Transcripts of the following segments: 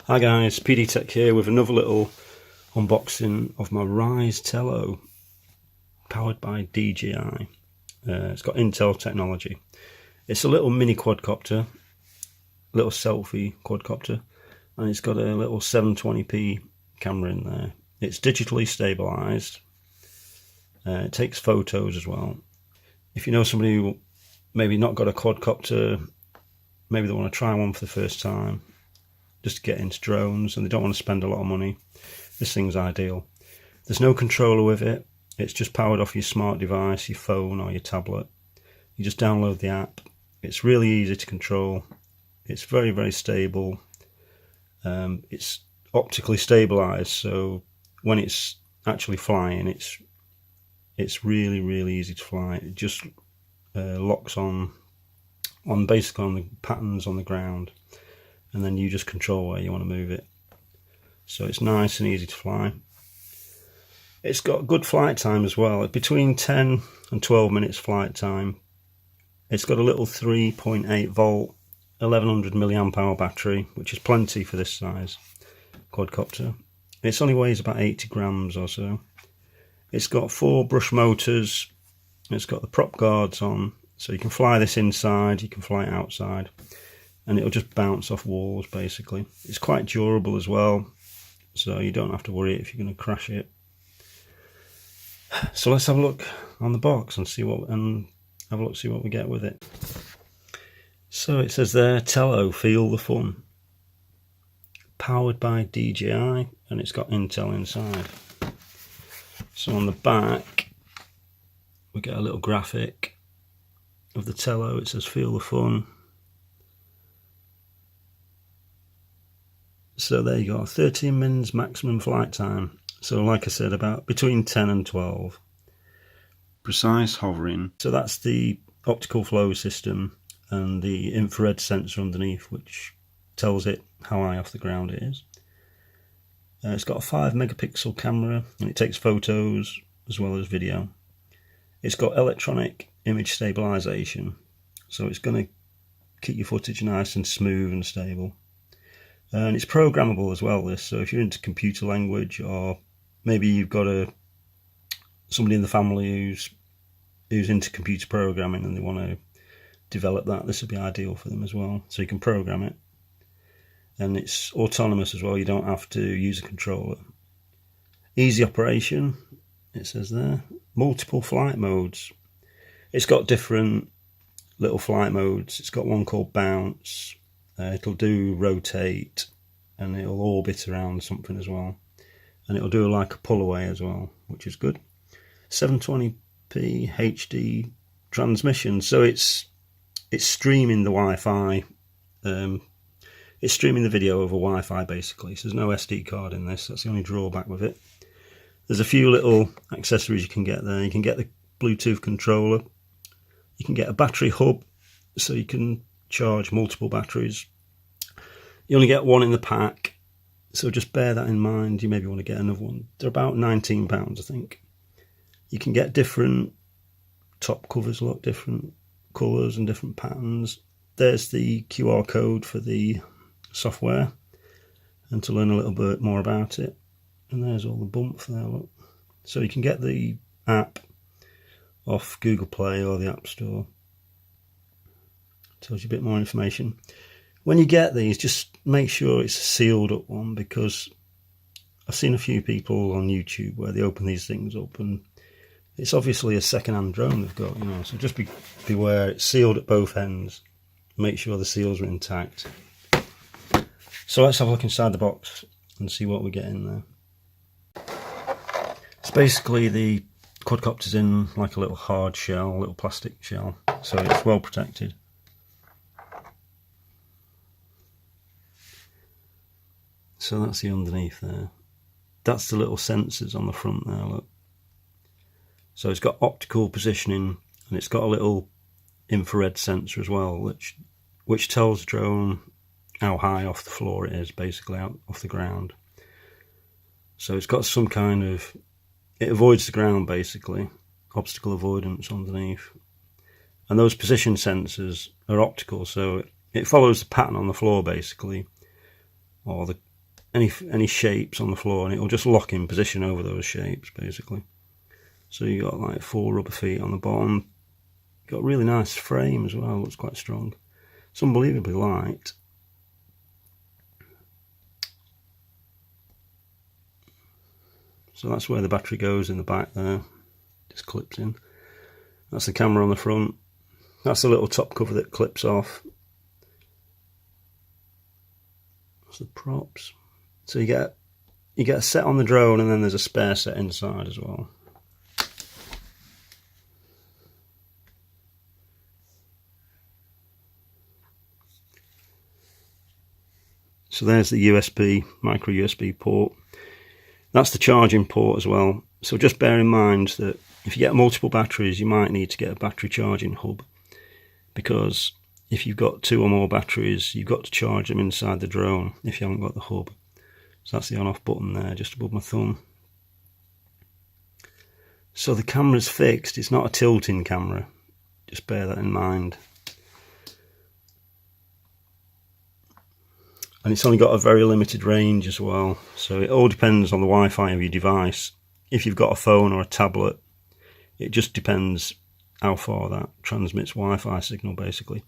Hi guys, PD Tech here with another little unboxing of my Ryze Tello powered by DJI. It's got Intel technology. It's a little mini quadcopter, little selfie quadcopter, and it's got a little 720p camera in there. It's digitally stabilised. It takes photos as well. If you know somebody who maybe not got a quadcopter, maybe they want to try one for the first time, just to get into drones and they don't want to spend a lot of money, this thing's ideal. There's no controller with it. It's just powered off your smart device, your phone or your tablet. You just download the app. It's really easy to control. It's very, very stable. It's optically stabilized, so when it's actually flying, it's really, really easy to fly. It just locks on basically on the patterns on the ground, and then you just control where you want to move it. So it's nice and easy to fly. It's got good flight time as well, between 10 and 12 minutes flight time. It's got a little 3.8 volt 1100 milliamp hour battery, which is plenty for this size quadcopter. It only weighs about 80 grams or so. It's got 4 brush motors. It's got the prop guards on, so you can fly this inside, you can fly it outside, and it'll just bounce off walls basically. It's quite durable as well, so you don't have to worry if you're going to crash it. So let's have a look on the box and see what we get with it. So it says there, Tello, feel the fun. Powered by DJI, and it's got Intel inside. So on the back we get a little graphic of the Tello. It says feel the fun. So there you go, 13 mins maximum flight time. So like I said, about between 10 and 12. Precise hovering. So that's the optical flow system and the infrared sensor underneath, which tells it how high off the ground it is. It's got a 5 megapixel camera, and it takes photos as well as video. It's got electronic image stabilization, so it's going to keep your footage nice and smooth and stable. And it's programmable as well, this, so if you're into computer language, or maybe you've got somebody in the family who's into computer programming and they want to develop that, this would be ideal for them as well. So you can program it, and it's autonomous as well. You don't have to use a controller. Easy operation, it says there. Multiple flight modes. It's got different little flight modes. It's got one called bounce. It'll do rotate, and it'll orbit around something as well, and it'll do like a pull away as well, which is good. 720p HD transmission, so it's streaming the Wi-Fi. It's streaming the video over Wi-Fi basically, so there's no SD card in this. That's the only drawback with it. There's a few little accessories you can get there. You can get the Bluetooth controller. You can get a battery hub, so you can charge multiple batteries. You only get one in the pack, so just bear that in mind. You maybe want to get another one. They're about £19, I think. You can get different top covers, look, different colours and different patterns. There's the QR code for the software, and to learn a little bit more about it. And there's all the bump there, look. So you can get the app off Google Play or the App Store. Tells you a bit more information. When you get these, just make sure it's a sealed up one, because I've seen a few people on YouTube where they open these things up and it's obviously a second-hand drone they've got, so just beware. It's sealed at both ends. Make sure the seals are intact. So let's have a look inside the box and see what we get in there. It's basically the quadcopter's in like a little hard shell, a little plastic shell, so it's well protected. So that's the underneath there. That's the little sensors on the front there, look. So it's got optical positioning, and it's got a little infrared sensor as well, which tells the drone how high off the floor it is, basically out off the ground. So it's got some kind of, it avoids the ground basically, obstacle avoidance underneath. And those position sensors are optical, so it follows the pattern on the floor basically, or any shapes on the floor, and it will just lock in position over those shapes basically. So you got like 4 rubber feet on the bottom. Got a really nice frame as well, looks quite strong. It's unbelievably light. So that's where the battery goes in the back there, just clips in. That's the camera on the front. That's the little top cover that clips off. That's the props. So you get a set on the drone, and then there's a spare set inside as well. So there's the USB, micro USB port. That's the charging port as well. So just bear in mind that if you get multiple batteries, you might need to get a battery charging hub, because if you've got 2 or more batteries, you've got to charge them inside the drone if you haven't got the hub. So that's the on-off button there, just above my thumb. So the camera's fixed, it's not a tilting camera, just bear that in mind. And it's only got a very limited range as well, so it all depends on the Wi-Fi of your device. If you've got a phone or a tablet, it just depends how far that transmits Wi-Fi signal basically.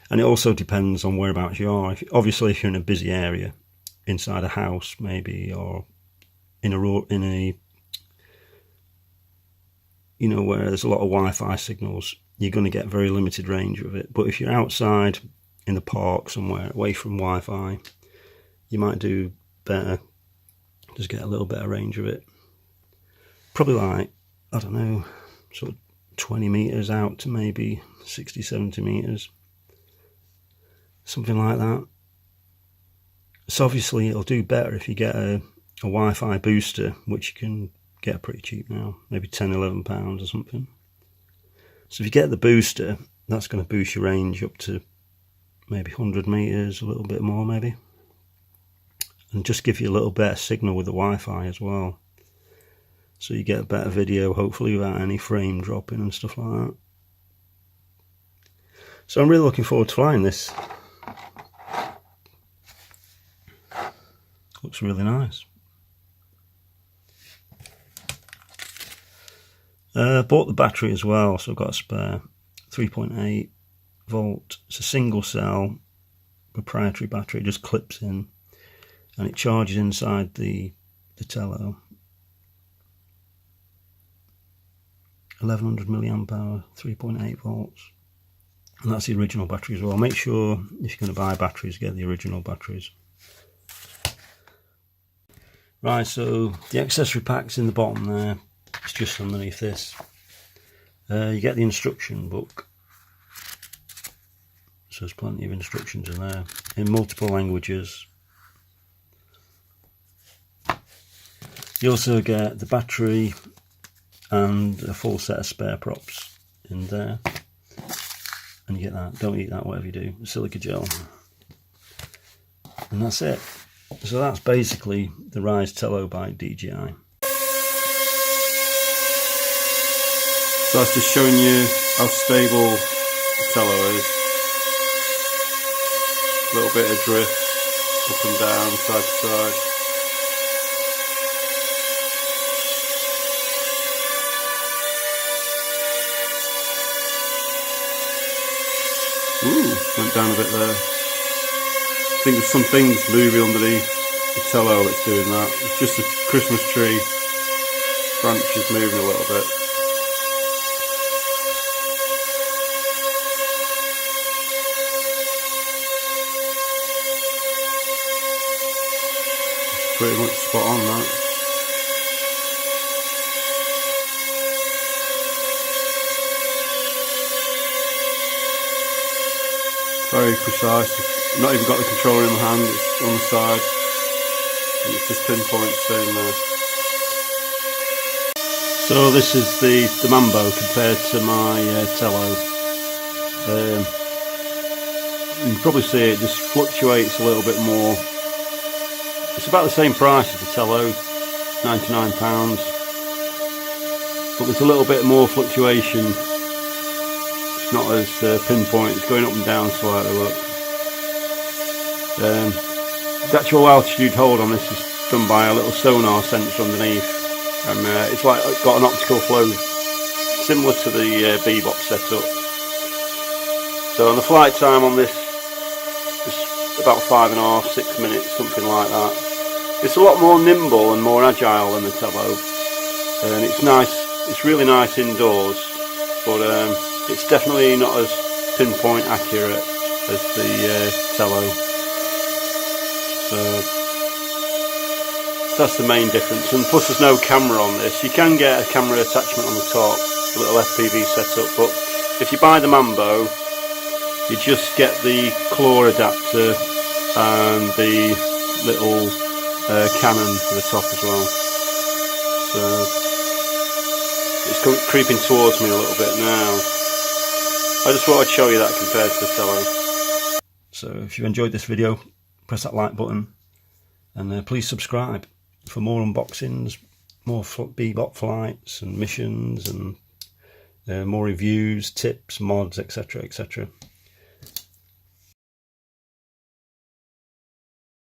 And it also depends on whereabouts you are. Obviously if you're in a busy area, inside a house maybe, or in a you know, where there's a lot of Wi-Fi signals, you're going to get very limited range of it. But if you're outside in the park somewhere away from Wi-Fi, you might do better, just get a little better range of it. Probably like, I don't know, sort of 20 meters out to maybe 60, 70 meters, something like that. So obviously it'll do better if you get a Wi-Fi booster, which you can get pretty cheap now, maybe 10, 11 pounds or something. So if you get the booster, that's going to boost your range up to maybe 100 meters, a little bit more maybe, and just give you a little better signal with the Wi-Fi as well, so you get a better video hopefully without any frame dropping and stuff like that. So I'm really looking forward to flying this. Looks really nice. Bought the battery as well, so I've got a spare 3.8 volt. It's a single cell proprietary battery. It just clips in and it charges inside the Tello. 1100 milliamp hour, 3.8 volts, and that's the original battery as well. Make sure if you're going to buy batteries, get the original batteries. Right, so the accessory pack's in the bottom there. It's just underneath this. You get the instruction book. So there's plenty of instructions in there, in multiple languages. You also get the battery and a full set of spare props in there. And you get that. Don't eat that, whatever you do. Silica gel. And that's it. So that's basically the Ryze Tello by DJI. So that's just showing you how stable the Tello is. A little bit of drift up and down, side to side. Ooh, went down a bit there. I think there's some things moving underneath the Tello that's doing that. It's just a Christmas tree branches moving a little bit. Pretty much spot on that. Very precise. Not even got the controller in my hand, it's on the side. And it's just pinpoint staying there. So this is the Mambo compared to my Tello. You can probably see it just fluctuates a little bit more. It's about the same price as the Tello, £99, but there's a little bit more fluctuation. It's not as pinpoint, it's going up and down slightly, look. The actual altitude hold on this is done by a little sonar sensor underneath, and it's like got an optical flow similar to the bebop setup. So on the flight time on this is about 5.5, 6 minutes, something like that. It's a lot more nimble and more agile than the Tello, and it's nice. It's really nice indoors, but it's definitely not as pinpoint accurate as the Tello. So that's the main difference, and plus there's no camera on this. You can get a camera attachment on the top, a little FPV setup, but if you buy the Mambo, you just get the claw adapter and the little cannon for the top as well. So it's creeping towards me a little bit now. I just thought I'd show you that compared to the Tello. So if you enjoyed this video, press that like button, and please subscribe for more unboxings, more bebop flights and missions, and more reviews, tips, mods, etc, etc.